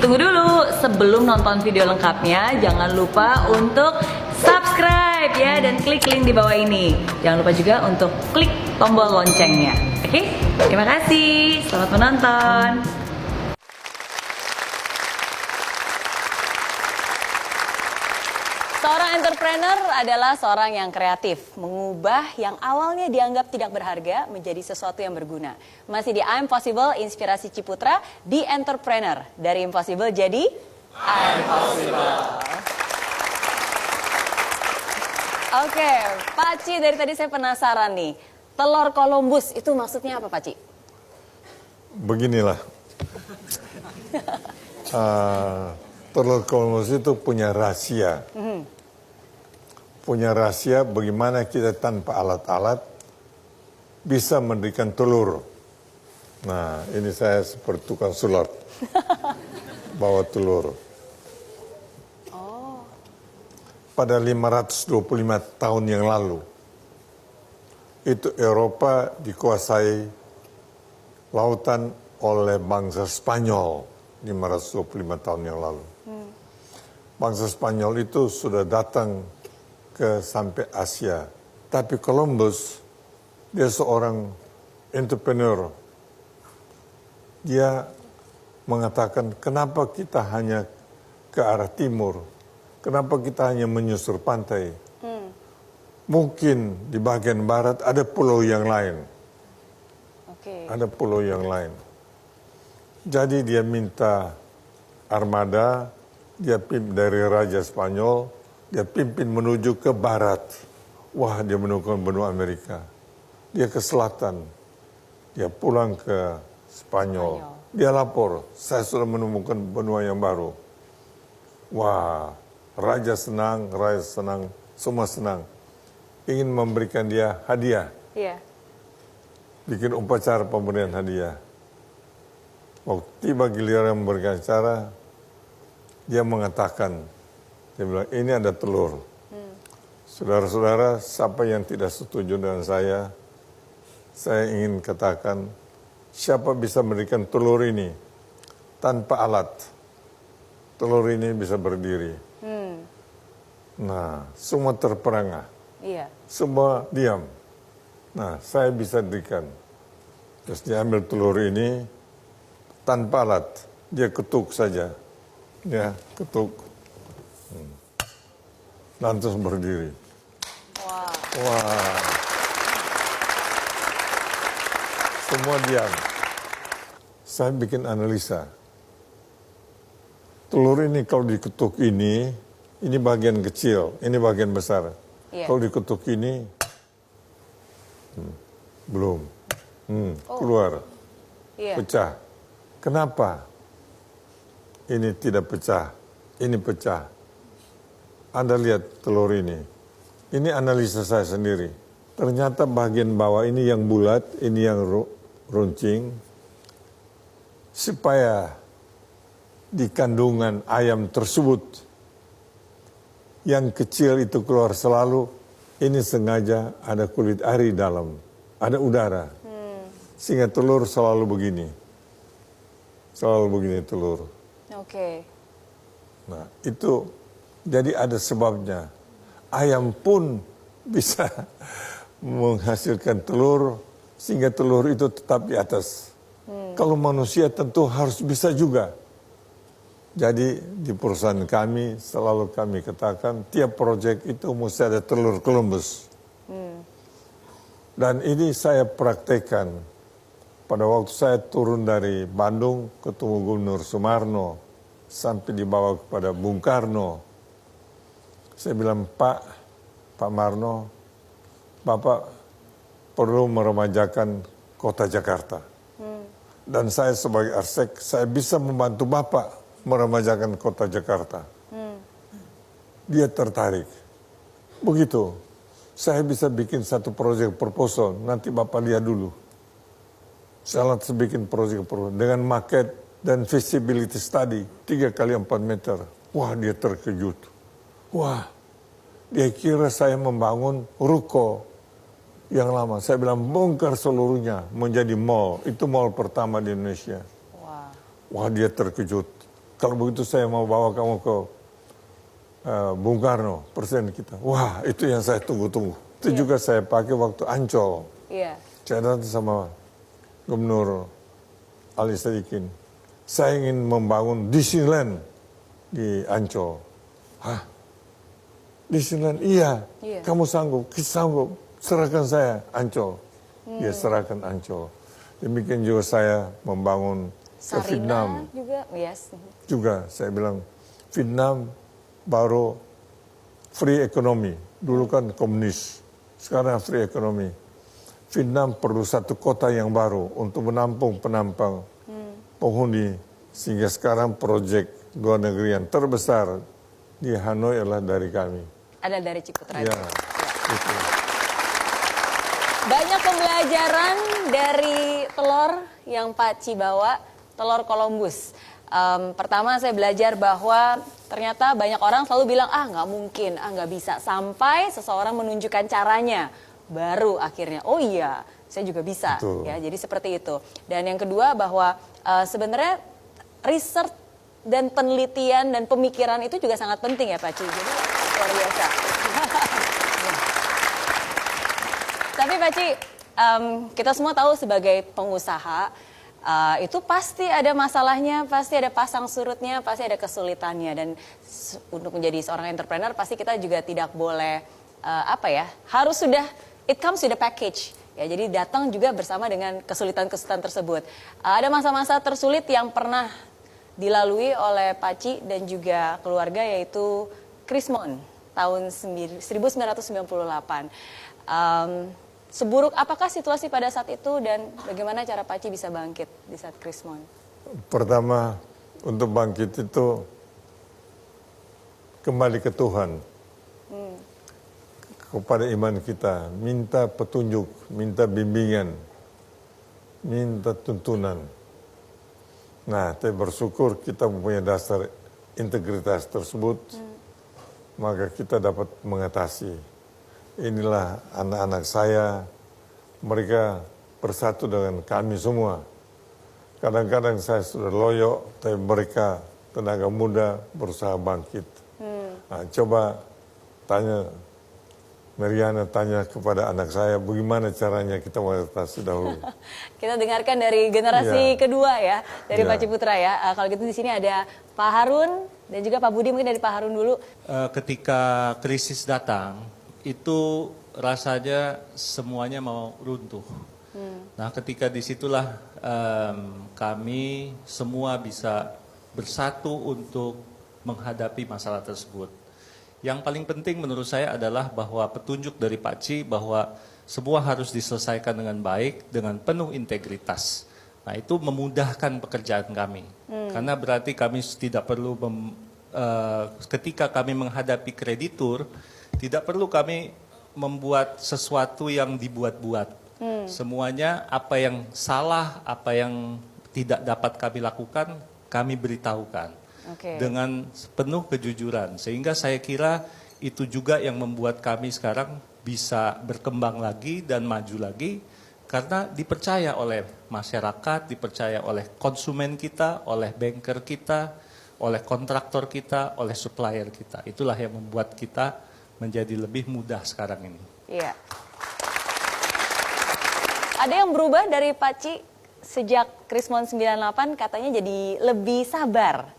Tunggu dulu, sebelum nonton video lengkapnya, jangan lupa untuk subscribe ya dan klik link di bawah ini. Jangan lupa juga untuk klik tombol loncengnya. Oke? Terima kasih. Selamat menonton. Seorang entrepreneur adalah seorang yang kreatif, mengubah yang awalnya dianggap tidak berharga menjadi sesuatu yang berguna. Masih di I'm Possible, Inspirasi Ciputra di Entrepreneur. Dari Impossible jadi I'm Possible. Oke, Pak Ci, dari tadi saya penasaran nih. Telur Columbus itu maksudnya apa, Pak Ci? Beginilah. Telur Columbus itu punya rahasia. Punya rahasia bagaimana kita tanpa alat-alat bisa mendirikan telur. Nah, ini saya seperti tukang sulap. Bawa telur. Pada 525 tahun yang lalu, itu Eropa dikuasai lautan oleh bangsa Spanyol 525 tahun yang lalu. Bangsa Spanyol itu sudah datang ke sampai Asia. Tapi Columbus, dia seorang entrepreneur. Dia mengatakan, kenapa kita hanya ke arah timur? Kenapa kita hanya menyusur pantai? Mungkin di bagian barat ada pulau yang lain. Ada pulau yang lain. Jadi dia minta armada, dia pimpin dari Raja Spanyol, dia pimpin menuju ke barat. Wah, dia menemukan benua Amerika. Dia ke selatan. Dia pulang ke Spanyol. Dia lapor, saya sudah menemukan benua yang baru. Wah, raja senang, semua senang. Ingin memberikan dia hadiah. Bikin upacara pemberian hadiah. Waktu tiba giliran memberikan acara, dia mengatakan, dia bilang, ini ada telur. Saudara-saudara, siapa yang tidak setuju dengan saya ingin katakan, siapa bisa memberikan telur ini tanpa alat? Telur ini bisa berdiri. Nah, semua terperangah. Semua diam. Nah, saya bisa dirikan. Terus dia ambil telur ini tanpa alat. Dia ketuk saja. Ya, ketuk. Lantas berdiri. Wah. Semua diam. Saya bikin analisa. Telur ini kalau diketuk ini bagian kecil, ini bagian besar. Kalau diketuk ini, belum. Keluar. Pecah. Kenapa? Ini tidak pecah. Ini pecah. Anda lihat telur ini. Ini analisa saya sendiri. Ternyata bagian bawah ini yang bulat, ini yang runcing. Supaya di kandungan ayam tersebut, yang kecil itu keluar selalu, ini sengaja ada kulit ari dalam, ada udara. Sehingga telur selalu begini. Selalu begini telur. Nah, itu jadi ada sebabnya. Ayam pun bisa menghasilkan telur, sehingga telur itu tetap di atas. Kalau manusia tentu harus bisa juga. Jadi di perusahaan kami, selalu kami katakan, tiap proyek itu mesti ada telur Columbus. Dan ini saya praktekkan. Pada waktu saya turun dari Bandung, ketemu Gubernur Sumarno, sampai dibawa kepada Bung Karno. Saya bilang, Pak Marno, Bapak perlu meremajakan kota Jakarta. Dan saya sebagai arsitek, saya bisa membantu Bapak meremajakan kota Jakarta. Dia tertarik. Begitu, saya bisa bikin satu proyek proposal, nanti Bapak lihat dulu. Saya langsung bikin proyek proposal dengan maket dan feasibility study 3 kali 4 meter. Wah, dia terkejut. Wah, dia kira saya membangun ruko yang lama. Saya bilang bongkar seluruhnya menjadi mall. Itu mall pertama di Indonesia. Wah, dia terkejut. kalau begitu saya mau bawa kamu ke Bung Karno, presiden kita. Wah, itu yang saya tunggu-tunggu. Itu juga saya pakai waktu Ancol. Saya datang sama Gubernur Ali Sadikin. Saya ingin membangun Disneyland di Ancol. Hah? Disneyland? Iya. Kamu sanggup? Sanggup. Serahkan saya Ancol. Ya, serahkan Ancol. Demikian juga saya membangun ke Vietnam. Juga saya bilang, Vietnam baru free economy. Dulu kan komunis. Sekarang free economy. Vietnam perlu satu kota yang baru untuk menampung penampang penghuni. Sehingga sekarang proyek luar negeri yang terbesar di Hanoi adalah dari kami. Ada dari Ciputra. Ya, itu. Banyak pembelajaran dari telur yang Pak Ci bawa, telur Columbus. Pertama saya belajar bahwa ternyata banyak orang selalu bilang, nggak mungkin, nggak bisa. Sampai seseorang menunjukkan caranya, baru akhirnya, oh iya, saya juga bisa. Ya, jadi seperti itu. Dan yang kedua bahwa sebenarnya research dan penelitian dan pemikiran itu juga sangat penting ya Pak Ci. Jadi luar biasa. Tapi Pak Ci, kita semua tahu sebagai pengusaha, itu pasti ada masalahnya, pasti ada pasang surutnya, pasti ada kesulitannya. Dan untuk menjadi seorang entrepreneur pasti kita juga tidak boleh, harus sudah, it comes with a package. Ya, jadi datang juga bersama dengan kesulitan-kesulitan tersebut. Ada masa-masa tersulit yang pernah dilalui oleh Pak Ci dan juga keluarga, yaitu Krismon tahun 1998. Seburuk apakah situasi pada saat itu dan bagaimana cara Pak Ci bisa bangkit di saat Krismon? Pertama, untuk bangkit itu kembali ke Tuhan. Kepada iman kita, minta petunjuk, minta bimbingan, minta tuntunan. Nah, saya bersyukur kita mempunyai dasar integritas tersebut, maka kita dapat mengatasi. Inilah anak-anak saya, mereka bersatu dengan kami semua. Kadang-kadang saya sudah loyo, tapi mereka tenaga muda berusaha bangkit. Nah, coba tanya, Meriana tanya kepada anak saya, bagaimana caranya kita mengatasi dahulu. Kita dengarkan dari generasi kedua ya, dari Pak Ciputra ya. Kalau gitu di sini ada Pak Harun dan juga Pak Budi, mungkin dari Pak Harun dulu. Ketika krisis datang, itu rasanya semuanya mau runtuh. Nah, ketika disitulah kami semua bisa bersatu untuk menghadapi masalah tersebut. Yang paling penting menurut saya adalah bahwa petunjuk dari Pak Ci bahwa semua harus diselesaikan dengan baik, dengan penuh integritas. Nah, itu memudahkan pekerjaan kami. Karena berarti kami tidak perlu, ketika kami menghadapi kreditur, tidak perlu kami membuat sesuatu yang dibuat-buat. Semuanya apa yang salah, apa yang tidak dapat kami lakukan, kami beritahukan. Dengan penuh kejujuran. Sehingga saya kira itu juga yang membuat kami sekarang bisa berkembang lagi dan maju lagi. Karena dipercaya oleh masyarakat, dipercaya oleh konsumen kita, oleh banker kita, oleh kontraktor kita, oleh supplier kita. Itulah yang membuat kita menjadi lebih mudah sekarang ini. Iya. Ada yang berubah dari Pak Ci sejak Krismon 98, katanya jadi lebih sabar.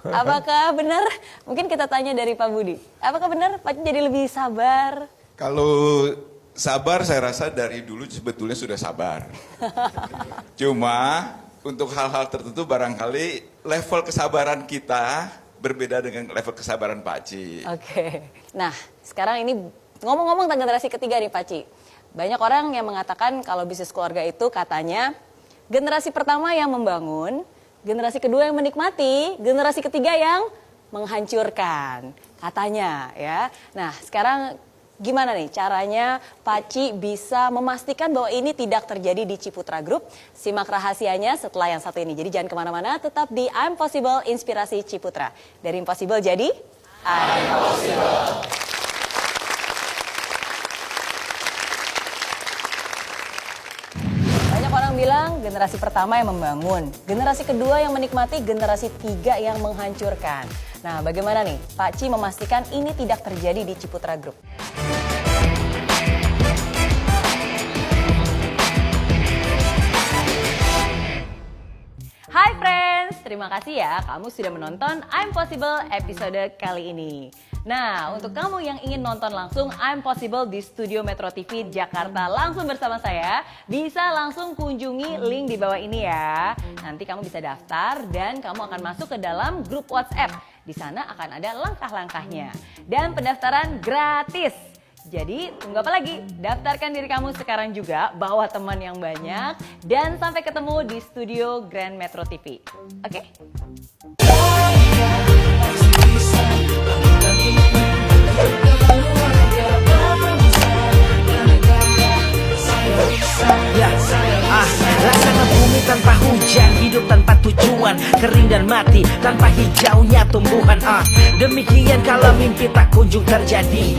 Apakah benar? Mungkin kita tanya dari Pak Budi. Apakah benar Pak Ci jadi lebih sabar? Kalau sabar saya rasa dari dulu sebetulnya sudah sabar. Cuma untuk hal-hal tertentu barangkali level kesabaran kita berbeda dengan level kesabaran Pak Ci. Nah, sekarang ini ngomong-ngomong tentang generasi ketiga nih Pak Ci. Banyak orang yang mengatakan kalau bisnis keluarga itu katanya generasi pertama yang membangun, generasi kedua yang menikmati, generasi ketiga yang menghancurkan. Katanya ya. Nah, sekarang gimana nih caranya Pak Ci bisa memastikan bahwa ini tidak terjadi di Ciputra Group? Simak rahasianya setelah yang satu ini. Jadi jangan kemana-mana, tetap di I'm Possible Inspirasi Ciputra. Dari Impossible jadi I'm Possible. Banyak orang bilang generasi pertama yang membangun, generasi kedua yang menikmati, generasi tiga yang menghancurkan. Nah, bagaimana nih Pak Ci memastikan ini tidak terjadi di Ciputra Group? Hai friends, terima kasih ya kamu sudah menonton I'm Possible episode kali ini. Nah, untuk kamu yang ingin nonton langsung I'm Possible di Studio Metro TV Jakarta langsung bersama saya, bisa langsung kunjungi link di bawah ini ya. Nanti kamu bisa daftar dan kamu akan masuk ke dalam grup WhatsApp. Di sana akan ada langkah-langkahnya. Dan pendaftaran gratis. Jadi tunggu apa lagi? Daftarkan diri kamu sekarang juga, bawa teman yang banyak, dan sampai ketemu di studio Grand Metro TV. Oke? Laksana bumi tanpa hujan, hidup tanpa tujuan, kering dan mati tanpa hijaunya tumbuhan. Demikian kalau mimpi tak kunjung terjadi,